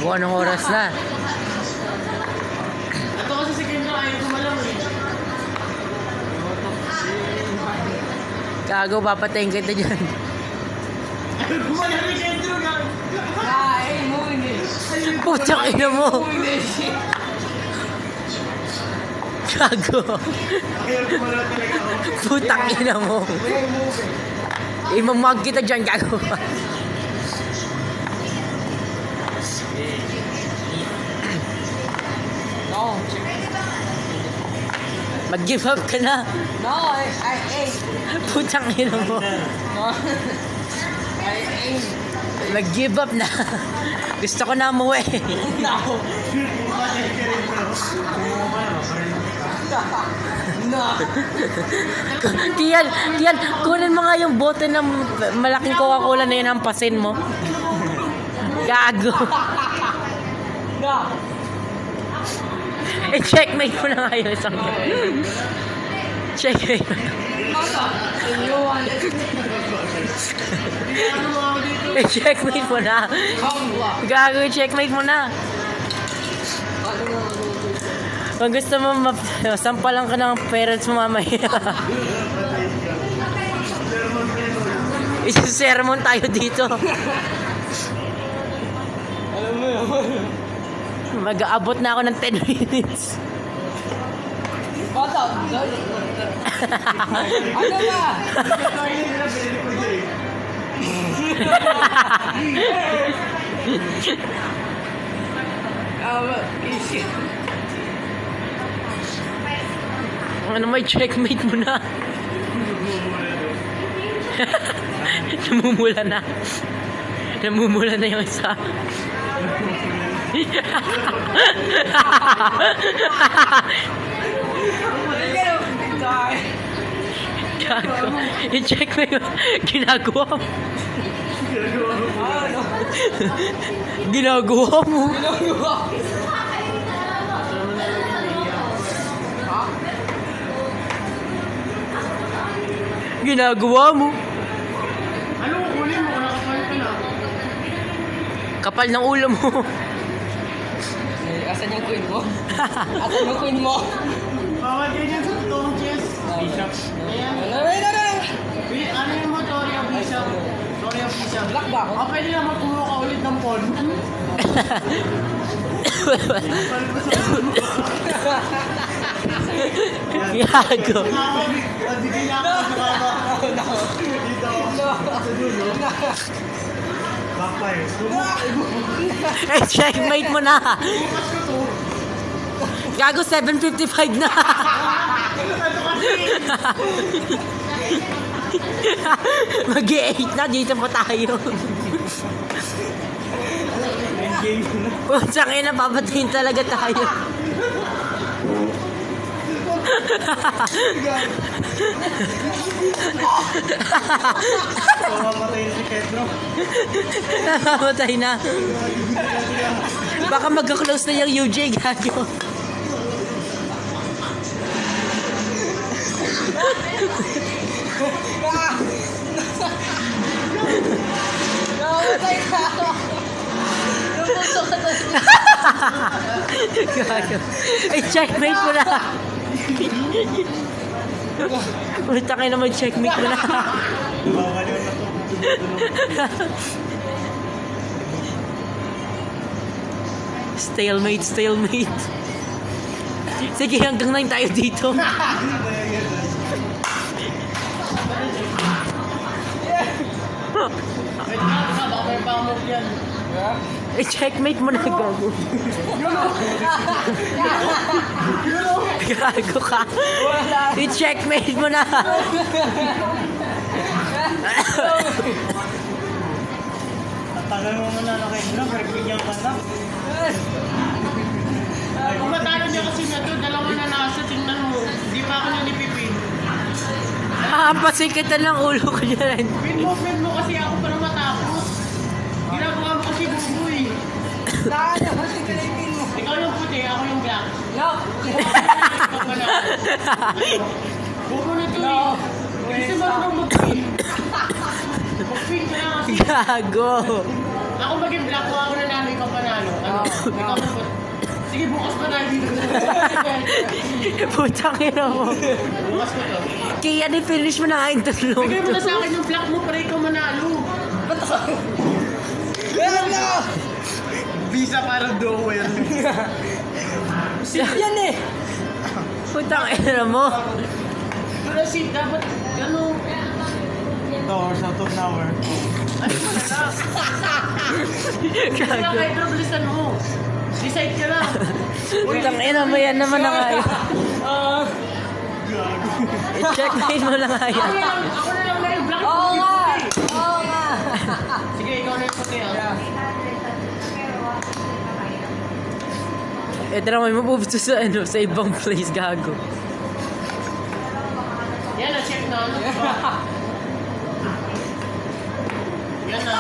Gago, anong oras na? Ito kasi si Kendra ayaw gumalaw eh. Gago, papatayin kita dyan. Ayaw gumalaw ni Kendra nga. Mo hindi. Putang ina mo. Gago. Ayaw gumalaw talaga ako. Putang ina mo. Imamag kita dyan, gago. No. Mag-give up ka na. No, I aim. Putang ina mo. No. I aim. Mag-give up na. Gusto ko na umuwi. No. No. Kian, kunin mo nga yung bote ng malaking Coca-Cola na yun, hampasin mo. Gago. No. Checkmate mo na nga yun. Checkmate mo na. You want it? Checkmate mo na. Gago, checkmate mo na. Kung gusto mo, sampalan ka ng parents mo mamaya. Isa-sermon tayo dito. Alam mo yun. Mag-aabot na ako ng 10 minutes. Bata, ano ba? Ano, may checkmate mo na. Namumula na. Namumula na yung isa. Gago. I-check mo yung ginagawa mo. Ginagawa mo. Ginagawa mo. Ano kukunin mo? Nakapal ka na. Kapal ng ulo mo. Asan yung queen mo? Asan yung queen mo? Bawal ganyan sa totoong chess. Bishop. Ayan. Ano yung mo? Story of Bishop. Story of Bishop. Black ba ako? Pwede naman kumuha ka ulit ng pawn. Gago. Bigay na ako sa baba. Dito ako. Sa dulo. Backfire. Eh, checkmate mo na. Gago, 7:55 na. Mag-8 na, dito pa tayo. Putsang ina, papatayin talaga tayo. Mamatay na si Pedro. Namamatay na. Baka magka-close na yung UJ, gago. Namatay ka ako. Lumusok ka na. Gago. Eh, checkmate mo na. Ulita kayo naman, checkmate mo na. Bawal yun na to. Stalemate, stalemate. Sige, hanggang 9 tayo dito. Baka may pamok yan. Eh, checkmate mo na, gago. Gago ka. I-checkmate mo na. Tagal mo muna na kayo na, bigyan ka na. Kung matalo niya kasi na to, dalawa na nasa, tingnan mo. Hindi pa ako nanipipin. Hampasin kita ng ulo ko dyan. Pin mo kasi ako para matapos. Ginagawa mo kasi buboy. Saan? Kasi kalipin mo. Ikaw yung puti, ako yung black. No. Ikaw pala. Bubo na to eh. Kasi marunong mag-pin. Mag-pin ka na kasi. Gago. Ako maging black ko, ako nanalo, ikaw panalo. Ano? Ikaw na ba? Sige, bukas pa tayo dito. Putang ina mo. Bukas ko to. Kaya ni-finish mo na nga yung tatlong Bigay mo to. na sa akin yung block mo para ikaw manalo. Meron na! Visa para Dowell. Sit yan eh! Putang ina mo. Pero si dapat gano'n. Doors out of tower. Ano mo na lang? Kaya Gago. kahit na bilisan mo. Decide ka lang. Putang ina mo yan naman na nga yun. Ah, I-check na yun mo na nga yan. Ako na lang na yung block. Oo nga! Oo nga! Sige, ikaw na yung puti ah. Ito naman mapupunta sa ano, sa ibang place, gago. Yan, na-check na. Ano? Yan na.